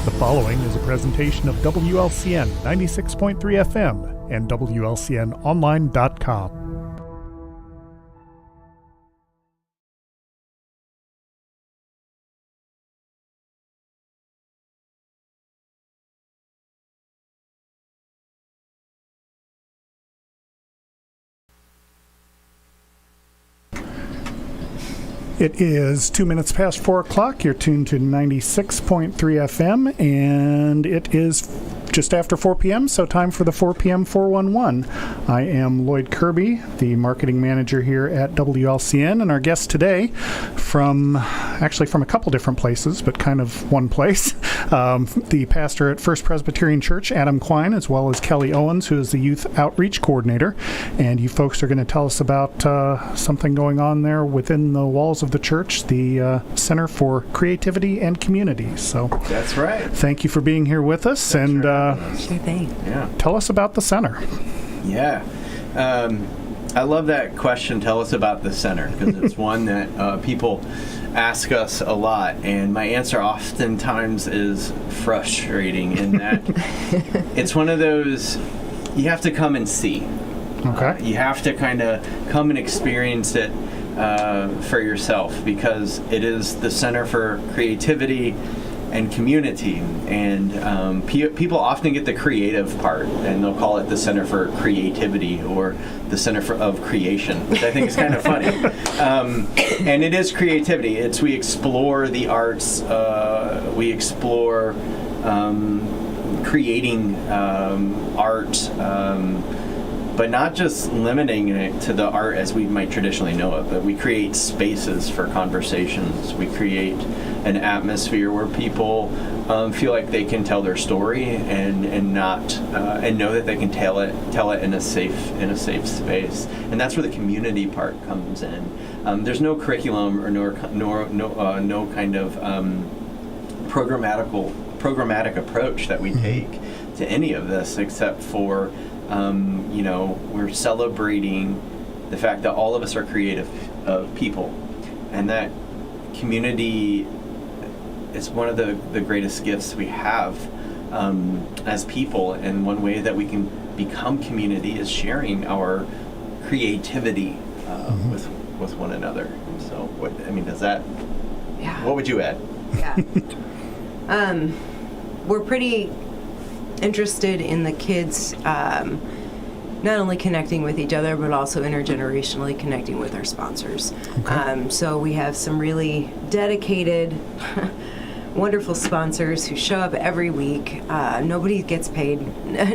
The following is a presentation of WLCN 96.3 FM and WLCNonline.com. It is 2 minutes past 4 o'clock. You're tuned to 96.3 FM, and it is just after 4 p.m., so time for the 4 p.m. 411. I am Lloyd Kirby, the marketing manager here at WLCN, and our guest today from a couple different places, but kind of one place, the pastor at First Presbyterian Church, Adam Quine, as well as Kelly Owens, who is the youth outreach coordinator. And you folks are going to tell us about something going on there within the walls of the church, the Center for Creativity and Community. So that's right. Thank you for being here with us. That's and sure thing. Yeah. Tell us about the center. Yeah. I love that question, tell us about the center, because it's one that people ask us a lot, and my answer oftentimes is frustrating in that it's one of those you have to come and see. Okay. You have to kind of come and experience it for yourself, because it is the Center for Creativity and Community, and people often get the creative part, and they'll call it the Center for Creativity or the Center of Creation, which I think is kind of funny. And it is creativity. We explore the arts, we explore creating art, but not just limiting it to the art as we might traditionally know it, but we create spaces for conversations. We create an atmosphere where people feel like they can tell their story and not and know that they can tell it in a safe space. And that's where the community part comes in. There's no curriculum or no kind of programmatic approach that we take to any of this, except for we're celebrating the fact that all of us are creative people, and that community is one of the greatest gifts we have as people. And one way that we can become community is sharing our creativity with one another. So, does that? Yeah. What would you add? Yeah. We're pretty interested in the kids not only connecting with each other, but also intergenerationally connecting with our sponsors. Okay. So we have some really dedicated, wonderful sponsors who show up every week. Nobody gets paid.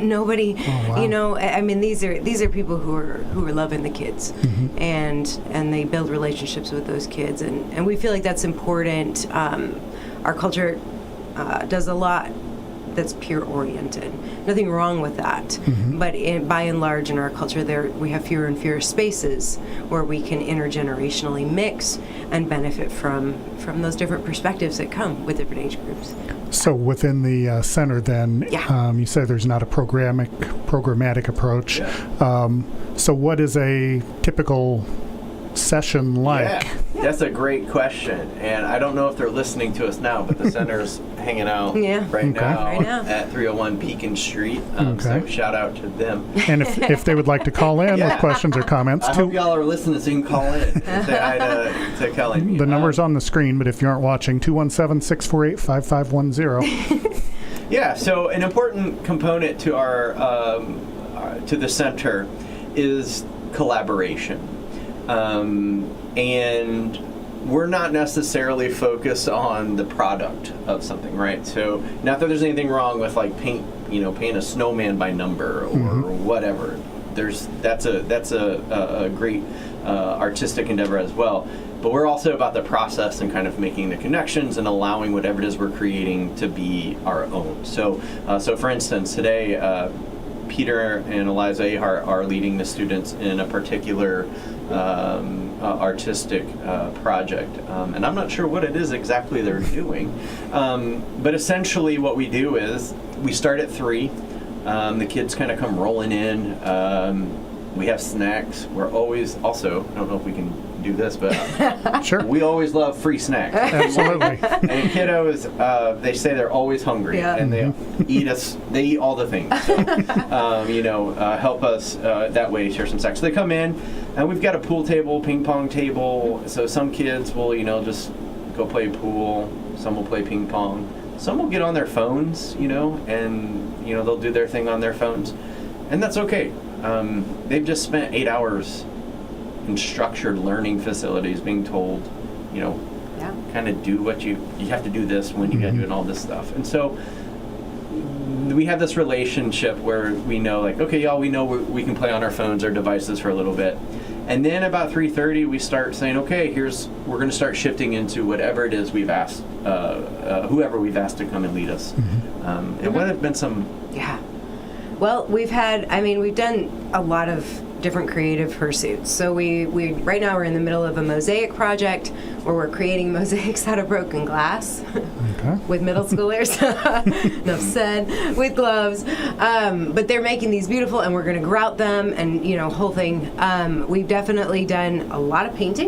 Nobody, Oh, wow. these are people who are loving the kids, and they build relationships with those kids, and we feel like that's important. Our culture does a lot that's peer oriented. Nothing wrong with that. But by and large in our culture, we have fewer and fewer spaces where we can intergenerationally mix and benefit from those different perspectives that come with different age groups. So within the center, then, Yeah. you say there's not a programmatic approach. Yeah. So what is a typical session like? Yeah, that's a great question, and I don't know if they're listening to us now, but the center's hanging out Yeah. right now Right now. at 301 Pekin Street. So Okay. shout out to them. And if they would like to call in Yeah. with questions or comments, I hope y'all are listening so you can call in and say hi to Kelly. and me. the number's on the screen, but if you aren't watching, 217-648-5510. Yeah, so an important component to to the center is collaboration. And we're not necessarily focused on the product of something, right? So not that there's anything wrong with like paint a snowman by number or whatever. That's a great artistic endeavor as well. But we're also about the process and kind of making the connections and allowing whatever it is we're creating to be our own. So for instance, today, Peter and Eliza Ahart are leading the students in a particular artistic project. And I'm not sure what it is exactly they're doing. But essentially what we do is we start at 3. The kids kind of come rolling in. We have snacks. We're always also, I don't know if we can do this, but Sure. we always love free snacks. Absolutely. And kiddos, they say they're always hungry, Yeah. and they eat all the things. So, help us that way, share some snacks. So they come in, and we've got a pool table, ping pong table. So some kids will, just go play pool. Some will play ping pong. Some will get on their phones, and they'll do their thing on their phones, and that's okay. They've just spent 8 hours in structured learning facilities being told, kind of do what you have to do this when you got to do it and all this stuff. And so we have this relationship where we know, like, okay, y'all, we know we can play on our phones or devices for a little bit. And then about 3:30, we start saying, okay, we're going to start shifting into whatever it is we've asked, whoever we've asked to come and lead us. And what have been some... Yeah. Well, we've done a lot of different creative pursuits. So we right now we're in the middle of a mosaic project where we're creating mosaics out of broken glass Okay. with middle schoolers. Enough said, with gloves. But they're making these beautiful, and we're going to grout them, and whole thing. We've definitely done a lot of paint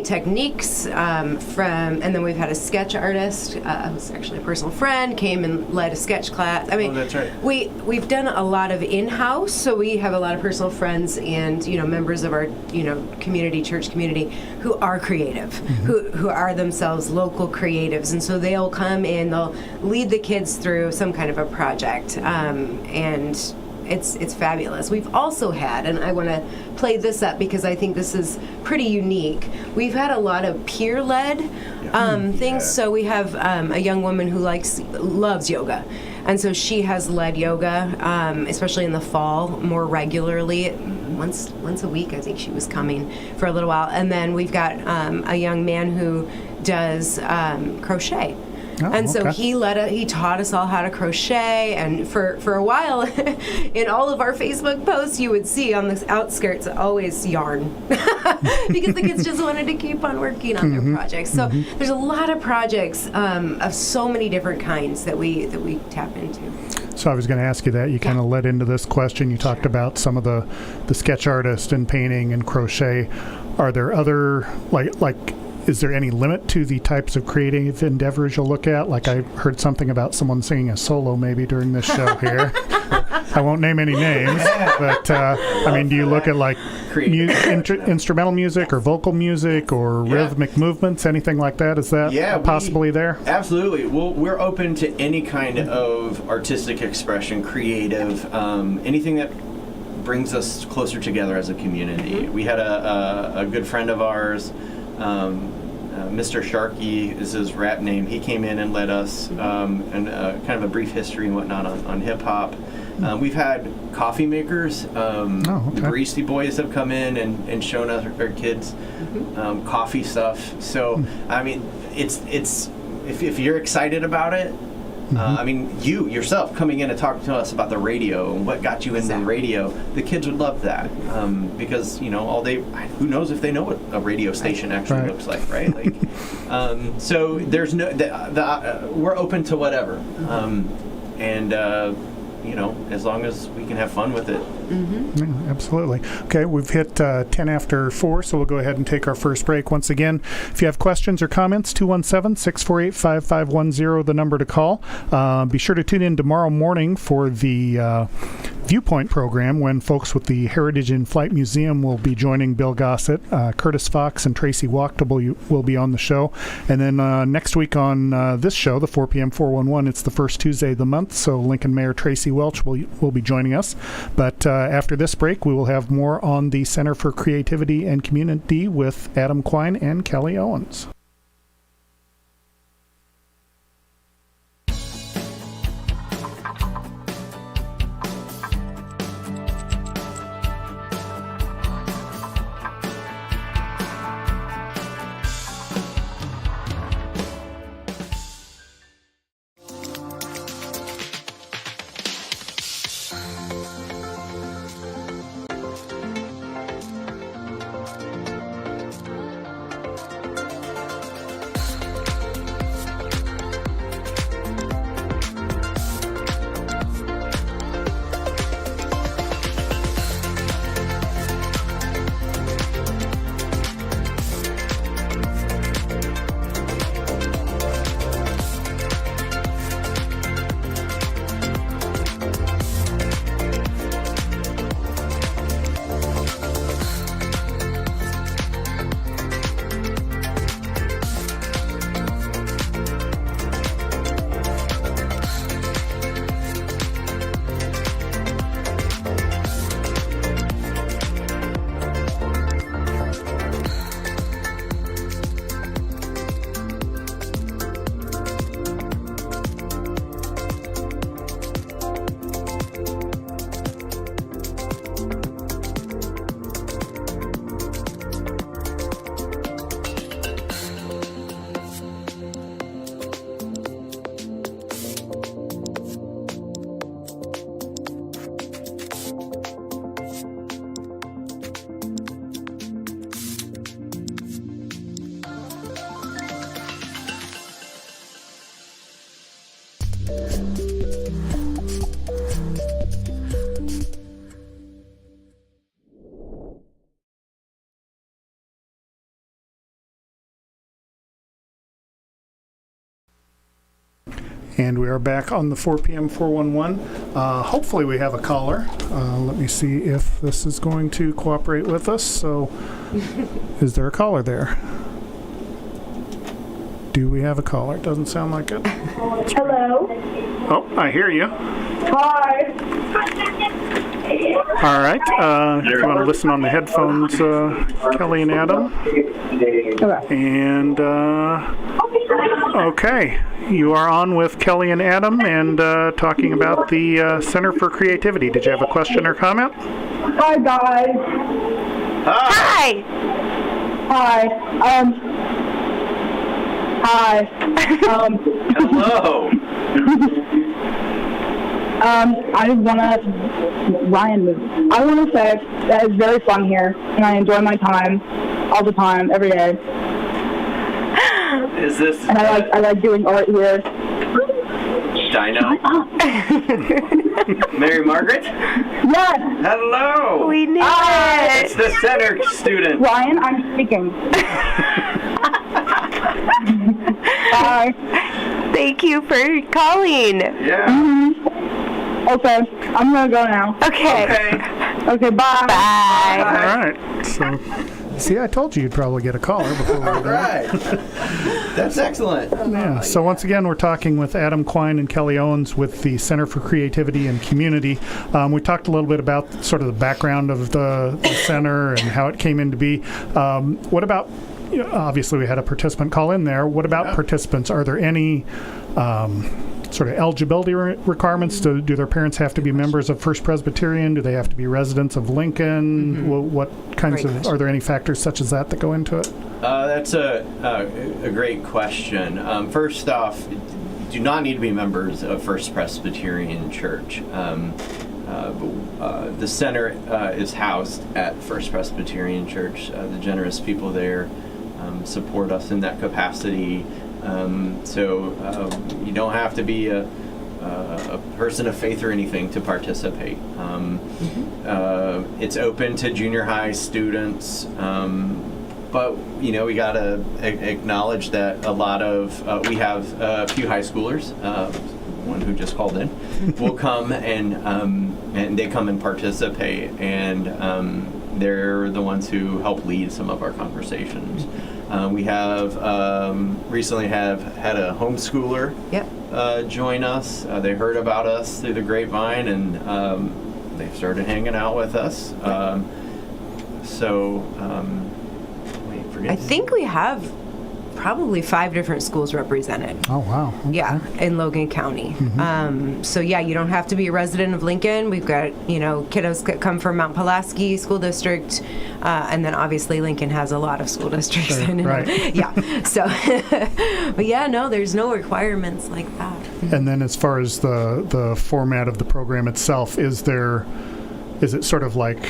techniques and then we've had a sketch artist who's actually a personal friend, came and led a sketch class. that's right. We've done a lot of in-house, so we have a lot of personal friends and members of our church community who are creative, who are themselves local creatives, and so they'll come in, they'll lead the kids through some kind of a project, and it's fabulous. We've also had, and I want to play this up because I think this is pretty unique, we've had a lot of peer-led things. Yeah. So we have a young woman who loves yoga. And so she has led yoga, especially in the fall, more regularly. Once a week, I think she was coming for a little while. And then we've got a young man who does crochet. Oh, And so okay. he taught us all how to crochet, and for a while, in all of our Facebook posts, you would see on the outskirts always yarn, because the kids just wanted to keep on working on their projects. So there's a lot of projects of so many different kinds that we tap into. So I was going to ask you that. You kind of led into this question. You talked about some of the sketch artist and painting and crochet. Are there other, like is there any limit to the types of creative endeavors you'll look at? Like I heard something about someone singing a solo maybe during this show here. I won't name any names, but I mean, do you look at like instrumental music or vocal music or rhythmic movements, anything like that? Is that possibly there? Absolutely. Well, we're open to any kind of artistic expression, creative, anything that brings us closer together as a community. We had a good friend of ours, Mr. Sharkey is his rap name. He came in and led us, and kind of a brief history and whatnot on hip hop. We've had coffee makers. The Barista Boys have come in and shown us our kids coffee stuff. So I mean, it's if you're excited about it. I mean, you yourself coming in and talking to us about the radio and what got you into the radio, the kids would love that because who knows if they know what a radio station actually looks like, right? Like, so there's we're open to whatever, and as long as we can have fun with it. Yeah, absolutely. Okay, we've hit 10 after 4, so we'll go ahead and take our first break. Once again, if you have questions or comments, 217-648-5510, the number to call. Be sure to tune in tomorrow morning for the Viewpoint program when folks with the Heritage in Flight Museum will be joining Bill Gossett. Curtis Fox and Tracy Wachtable will be on the show. And then next week on this show, the 4 p.m. 411, it's the first Tuesday of the month, so Lincoln Mayor Tracy Welch will be joining us. But after this break, we will have more on the Center for Creativity and Community with Adam Quine and Kelly Owens. And we are back on the 4 p.m. 411. Hopefully we have a caller. Let me see if this is going to cooperate with us. So, is there a caller there? Do we have a caller? It doesn't sound like it. Hello. Oh, I hear you. Hi. All right. If you want to listen on the headphones, Kelly and Adam. Okay. And, okay. You are on with Kelly and Adam and talking about the Center for Creativity. Did you have a question or comment? Hi, guys. Hi. Hi. Hi. Hello. I want to say that it's very fun here, and I enjoy my time all the time, every day. Is this? And I like doing art here. Dino? Mary Margaret? Yes. Hello. We knew it. It's the center student. Ryan, I'm speaking. Bye. Thank you for calling. Yeah. Mm-hmm. Okay, I'm gonna go now. Okay. Okay, bye. Bye. All right. So, see, I told you you'd probably get a caller before we were All done. right. That's excellent. Yeah. So once again, we're talking with Adam Quine and Kelly Owens with the Center for Creativity and Community. We talked a little bit about sort of the background of the center and how it came into be. What about, obviously we had a participant call in there. What about participants? Are there any sort of eligibility requirements? Do their parents have to be members of First Presbyterian? Do they have to be residents of Lincoln? What kinds Great of, question. are there any factors such as that go into it? That's a great question. First off, do not need to be members of First Presbyterian Church. The center is housed at First Presbyterian Church. The generous people there support us in that capacity. So you don't have to be a person of faith or anything to participate. It's open to junior high students. But we got to acknowledge that a lot of we have a few high schoolers, one who just called in, will come and they come and participate, and they're the ones who help lead some of our conversations. We have recently had a homeschooler join us. They heard about us through the grapevine, and they've started hanging out with us. I think we have probably 5 different schools represented. Oh, wow. Okay. Yeah, in Logan County. So yeah, you don't have to be a resident of Lincoln. We've got, kiddos that come from Mount Pulaski School District, and then obviously Lincoln has a lot of school districts. Sure, right. Yeah, so, but yeah, no, there's no requirements like that. And then as far as the format of the program itself, is it sort of like,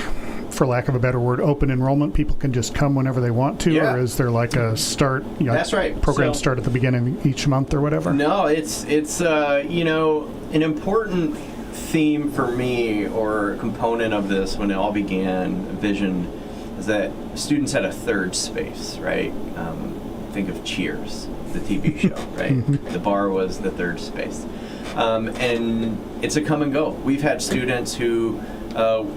for lack of a better word, open enrollment? People can just come whenever they want to, Yeah. or is there like a start? That's right. Programs So- start at the beginning of each month or whatever. No, it's an important theme for me, or component of this when it all began, vision, is that students had a third space, right? Think of Cheers, the TV show, right? The bar was the third space. And it's a come and go. We've had students who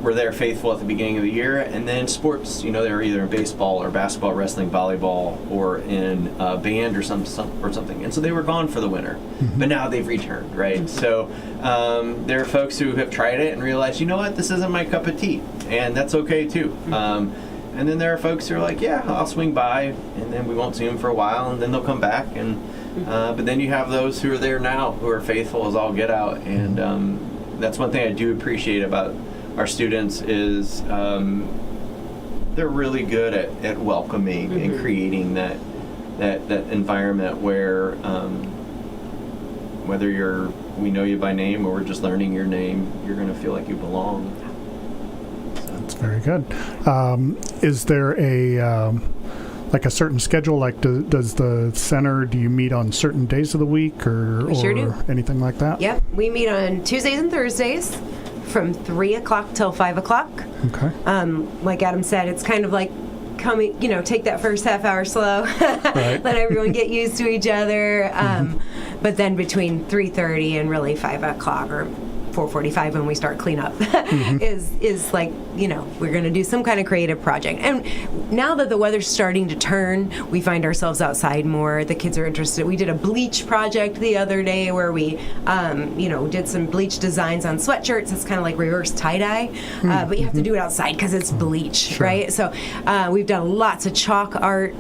were there faithful at the beginning of the year, and then sports, they were either in baseball or basketball, wrestling, volleyball, or in band or something. And so they were gone for the winter, but now they've returned, right? So there are folks who have tried it and realized, you know what, this isn't my cup of tea, and that's okay too. And then there are folks who are like, yeah, I'll swing by, and then we won't see them for a while, and then they'll come back. And but then you have those who are there now, who are faithful as all get out. And that's one thing I do appreciate about our students is they're really good at welcoming and creating that environment where whether we know you by name or we're just learning your name, you're going to feel like you belong. That's very good. Is there a like a certain schedule? Like, does the center, do you meet on certain days of the week or sure do. anything like that? Yep, we meet on Tuesdays and Thursdays from 3 o'clock till 5 o'clock. Okay. Like Adam said, it's kind of like coming, take that first half hour slow, Right. let everyone get used to each other. But then between 3:30 and really 5 o'clock or 4:45 when we start cleanup is like, we're going to do some kind of creative project. And now that the weather's starting to turn, we find ourselves outside more. The kids are interested. We did a bleach project the other day where we, did some bleach designs on sweatshirts. It's kind of like reverse tie-dye, but you have to do it outside because it's bleach, right? So we've done lots of chalk art.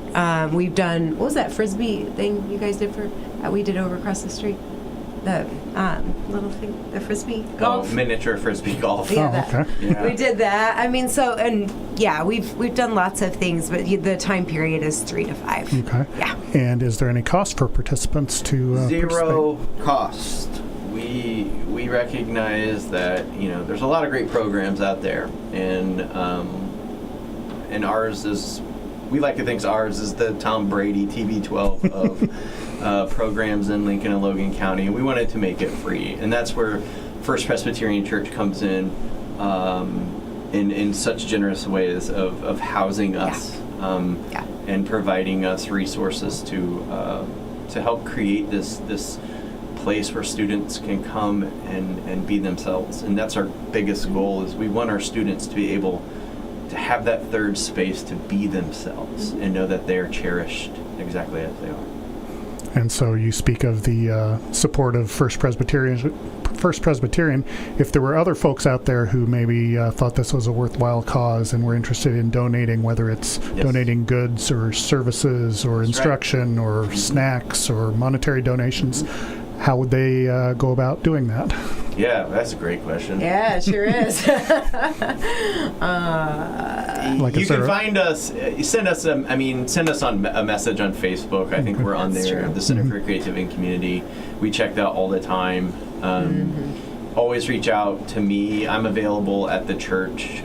We've done, what was that Frisbee thing you guys did we did over across the street? The little thing, the Frisbee golf. Oh, miniature Frisbee golf. Yeah, Oh, that. okay. Yeah. We did that. I mean, we've done lots of things, but the time period is 3 to 5. Okay. Yeah. And is there any cost for participants to Zero cost. We recognize that there's a lot of great programs out there, and ours is, we like to think ours is the Tom Brady TB12 of programs in Lincoln and Logan County, and we wanted to make it free, and that's where First Presbyterian Church comes in such generous ways of housing us and providing us resources to help create this place where students can come and be themselves. And that's our biggest goal, is we want our students to be able to have that third space to be themselves and know that they're cherished exactly as they are. And so you speak of the support of First Presbyterian. If there were other folks out there who maybe thought this was a worthwhile cause and were interested in donating, whether it's donating goods or services or instruction or snacks or monetary donations, how would they go about doing that? Yeah, that's a great question. Yeah, it sure is. You can find us. Send us on a message on Facebook. I think we're on That's there. true. The Center for Creativity and Community. We check that all the time. Always reach out to me. I'm available at the church.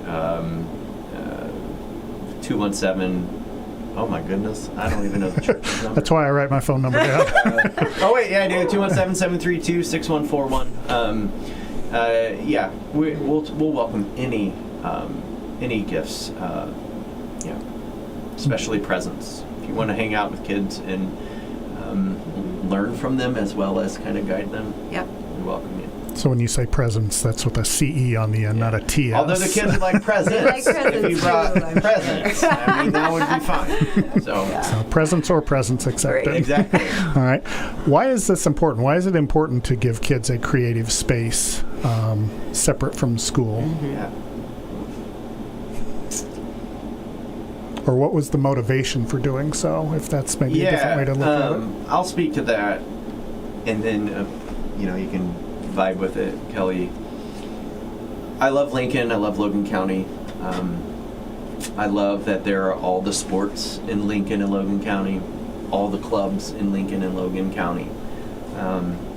217. Oh my goodness, I don't even know the church number. That's why I write my phone number down. Oh wait, yeah, I do. 217-732-6141. Yeah, we'll welcome any gifts. Yeah, especially presents. If you want to hang out with kids and learn from them as well as kind of guide them, Yep. we welcome you. So when you say presents, that's with a CE on the end, not a TS. Although the kids would like presents. like presents if you brought too, I'm sure. presents, I mean, that would be fine. So, So presents or presents accepted. Right. exactly. All right. Why is this important? Why is it important to give kids a creative space separate from school? Yeah. Or what was the motivation for doing so, if that's maybe a different way to look at it? I'll speak to that, and then you can vibe with it, Kelly. I love Lincoln. I love Logan County. I love that there are all the sports in Lincoln and Logan County, all the clubs in Lincoln and Logan County.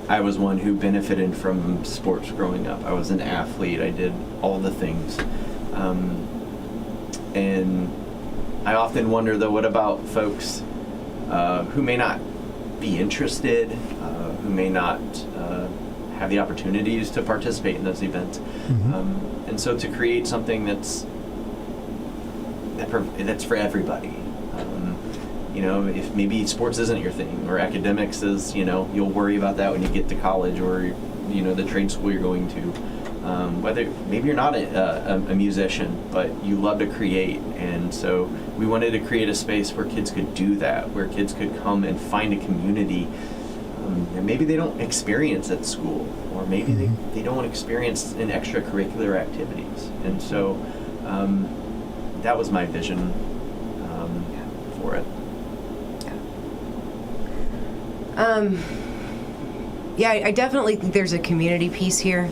I was one who benefited from sports growing up. I was an athlete. I did all the things. And I often wonder, though, what about folks who may not be interested, who may not have the opportunities to participate in those events? And so to create something that's for everybody. If maybe sports isn't your thing, or academics is, you'll worry about that when you get to college, or the trade school you're going to. Whether maybe you're not a musician, but you love to create, and so we wanted to create a space where kids could do that, where kids could come and find a community that maybe they don't experience at school, or maybe they don't experience in extracurricular activities. And so that was my vision for it. I definitely think there's a community piece here.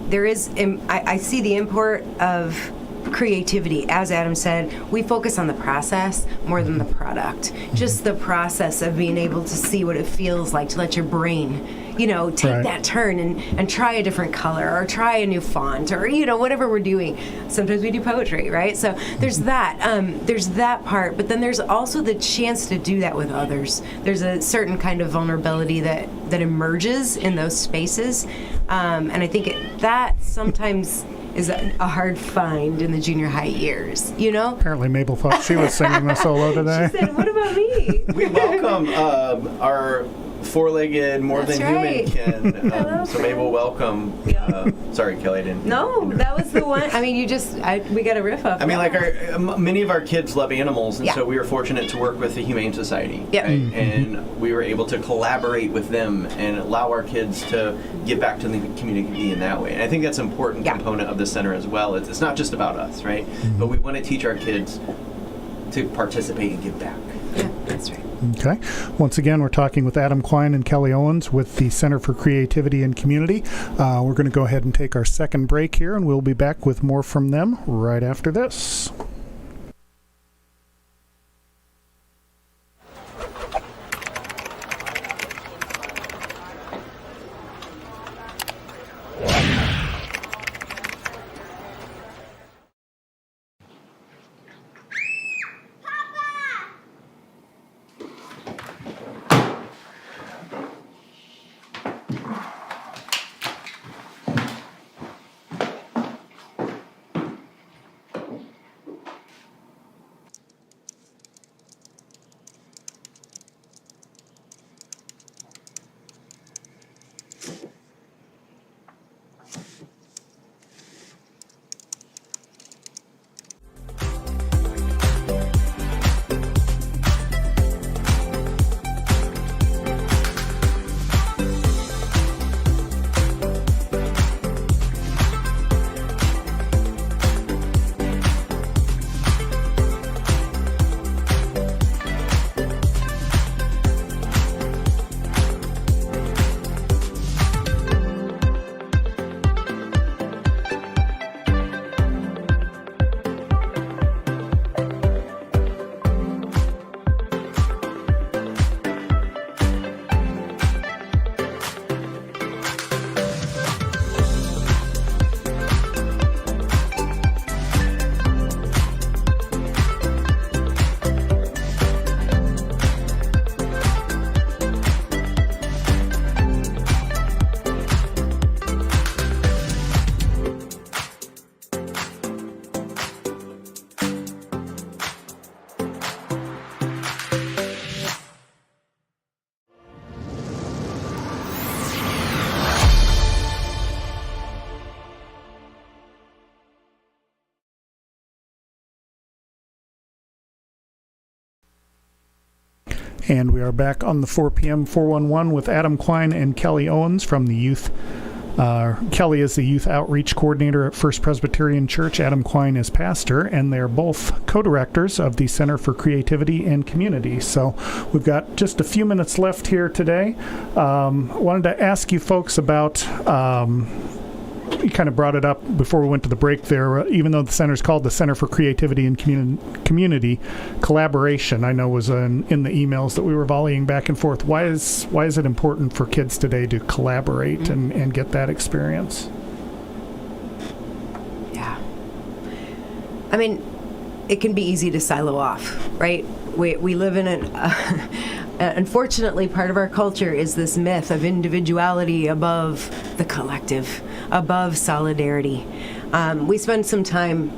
There is, I see the import of creativity. As Adam said, we focus on the process more than the product. Just the process of being able to see what it feels like to let your brain, take Right. that turn and try a different color, or try a new font, or, whatever we're doing. Sometimes we do poetry, right? So there's that part, but then there's also the chance to do that with others. There's a certain kind of vulnerability that emerges in those spaces. And I think that sometimes is a hard find in the junior high years, Apparently Mabel thought she was singing the solo today. She said, what about me? We welcome our four-legged, more That's than right. human kin. love So that. Mabel, welcome. Sorry, Kelly, I didn't. No, that was the one. I mean, we got a riff off. I mean, that. many of our kids love animals, and Yeah. so we were fortunate to work with the Humane Society. Yep. Right? And we were able to collaborate with them and allow our kids to give back to the community in that way. And I think that's an important Yeah. component of the center as well. It's not just about us, right? But we want to teach our kids to participate and give back. Yeah, that's right. Okay. Once again, we're talking with Adam Klein and Kelly Owens with the Center for Creativity and Community. We're going to go ahead and take our second break here, and we'll be back with more from them right after this. And we are back on the 4 p.m. 411 with Adam Quine and Kelly Owens from the youth. Kelly is the youth outreach coordinator at First Presbyterian Church. Adam Quine is pastor, and they're both co-directors of the Center for Creativity and Community. So we've got just a few minutes left here today. Wanted to ask you folks about, you kind of brought it up before we went to the break there, even though the center is called the Center for Creativity and Community, collaboration, I know, was in the emails that we were volleying back and forth. Why is it important for kids today to collaborate and get that experience? Yeah. I mean, it can be easy to silo off, right? We live in unfortunately, part of our culture is this myth of individuality above the collective, above solidarity. We spend some time,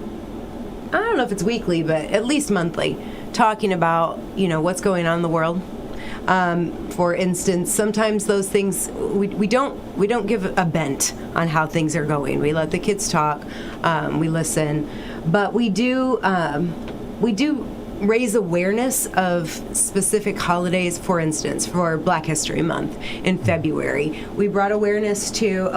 I don't know if it's weekly, but at least monthly, talking about, what's going on in the world. For instance, sometimes those things, we don't give a bent on how things are going. We let the kids talk, we listen, but we do raise awareness of specific holidays. For instance, for Black History Month in February, we brought awareness to,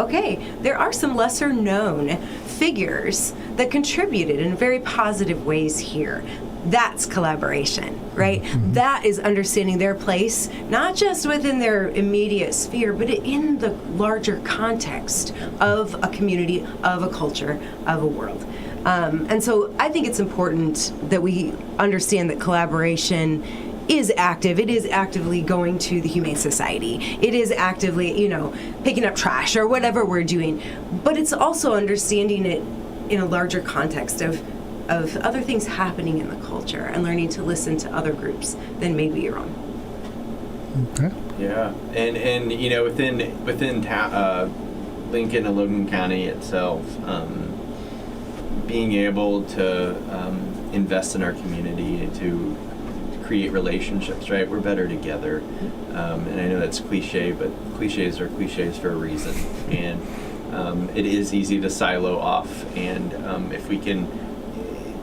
there are some lesser known figures that contributed in very positive ways here. That's collaboration, right? Mm-hmm. That is understanding their place, not just within their immediate sphere, but in the larger context of a community, of a culture, of a world. And so I think it's important that we understand that collaboration is active. It is actively going to the Humane Society. It is actively, picking up trash or whatever we're doing. But it's also understanding it in a larger context of other things happening in the culture and learning to listen to other groups than maybe your own. Okay. Yeah, and within Lincoln and Logan County itself, being able to invest in our community to create relationships, right? We're better together. And I know that's cliche, but cliches are cliches for a reason. And it is easy to silo off. And if we can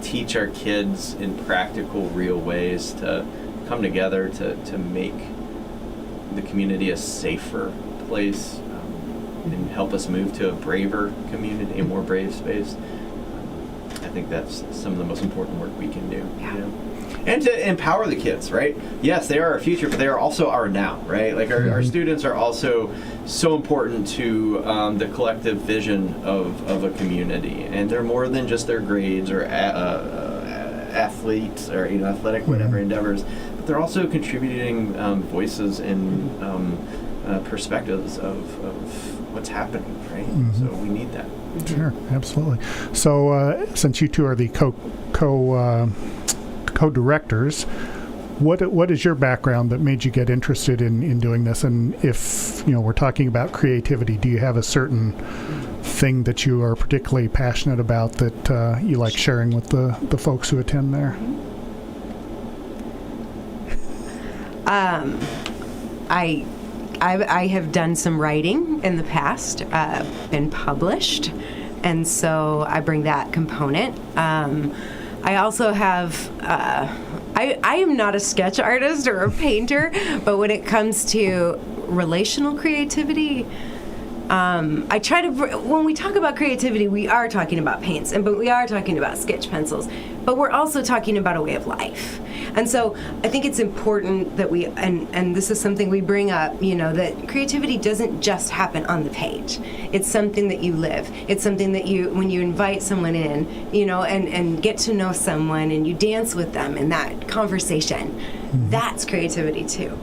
teach our kids in practical, real ways to come together to make the community a safer place and help us move to a braver community, a more brave space, I think that's some of the most important work we can do. Yeah. And to empower the kids, right? Yes, they are our future, but they are also our now, right? Like our students are also so important to the collective vision of a community, and they're more than just their grades or athletes or athletic whatever endeavors, but they're also contributing voices and perspectives of what's happening, right? So we need that. Sure, absolutely. So since you two are the co-directors, what is your background that made you get interested in doing this? And if we're talking about creativity, do you have a certain thing that you are particularly passionate about that you like sharing with the folks who attend there? I have done some writing in the past, been published, and so I bring that component. I also have, I am not a sketch artist or a painter, but when it comes to relational creativity, I try to, when we talk about creativity, we are talking about paints, but we are talking about sketch pencils, but we're also talking about a way of life. And so I think it's important that we, and this is something we bring up, that creativity doesn't just happen on the page. It's something that you live. It's something that when you invite someone in, and get to know someone and you dance with them in that conversation, that's creativity too.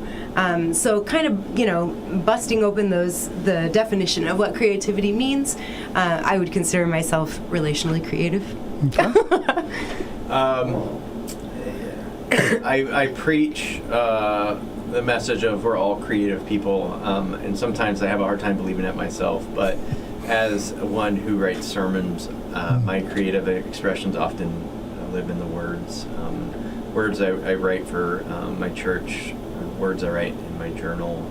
So kind of, busting open the definition of what creativity means, I would consider myself relationally creative. Okay. I preach the message of we're all creative people, and sometimes I have a hard time believing it myself, but as one who writes sermons, my creative expressions often live in the words. Words I write for my church, words I write in my journal,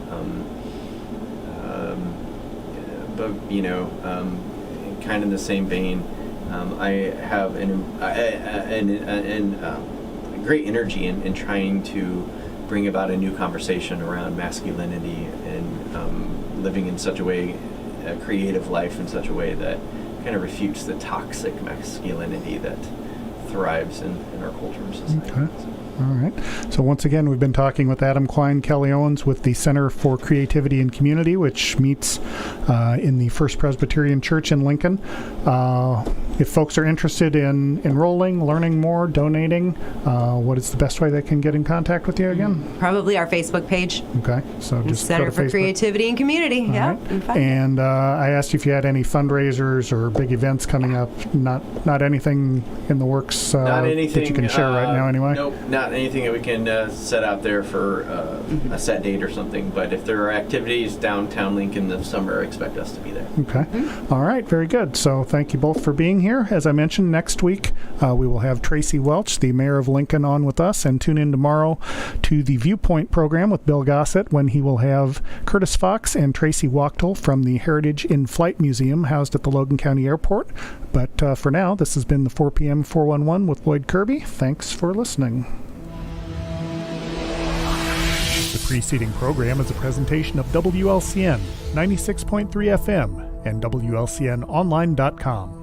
but kind of in the same vein, I have a great energy in trying to bring about a new conversation around masculinity and living in such a way, a creative life in such a way that kind of refutes the toxic masculinity that thrives in our culture and society. Okay. All right. So once again, we've been talking with Adam Klein, Kelly Owens with the Center for Creativity and Community, which meets in the First Presbyterian Church in Lincoln. If folks are interested in enrolling, learning more, donating, what is the best way they can get in contact with you again? Probably our Facebook page, Okay. So just Center go to for Facebook. Creativity and Community. All Yeah. right. And find it. And I asked you if you had any fundraisers or big events coming up. Not anything in the works Not anything that you can share right now anyway? Nope, not anything that we can set out there for a set date or something. But if there are activities downtown Lincoln this summer, expect us to be there. Okay. All right. Very good. So thank you both for being here. As I mentioned, next week we will have Tracy Welch, the mayor of Lincoln, on with us, and tune in tomorrow to the Viewpoint program with Bill Gossett, when he will have Curtis Fox and Tracy Wachtel from the Heritage in Flight Museum housed at the Logan County Airport. But for now, this has been the 4 p.m. 411 with Lloyd Kirby. Thanks for listening. The preceding program is a presentation of WLCN 96.3 FM and WLCNonline.com.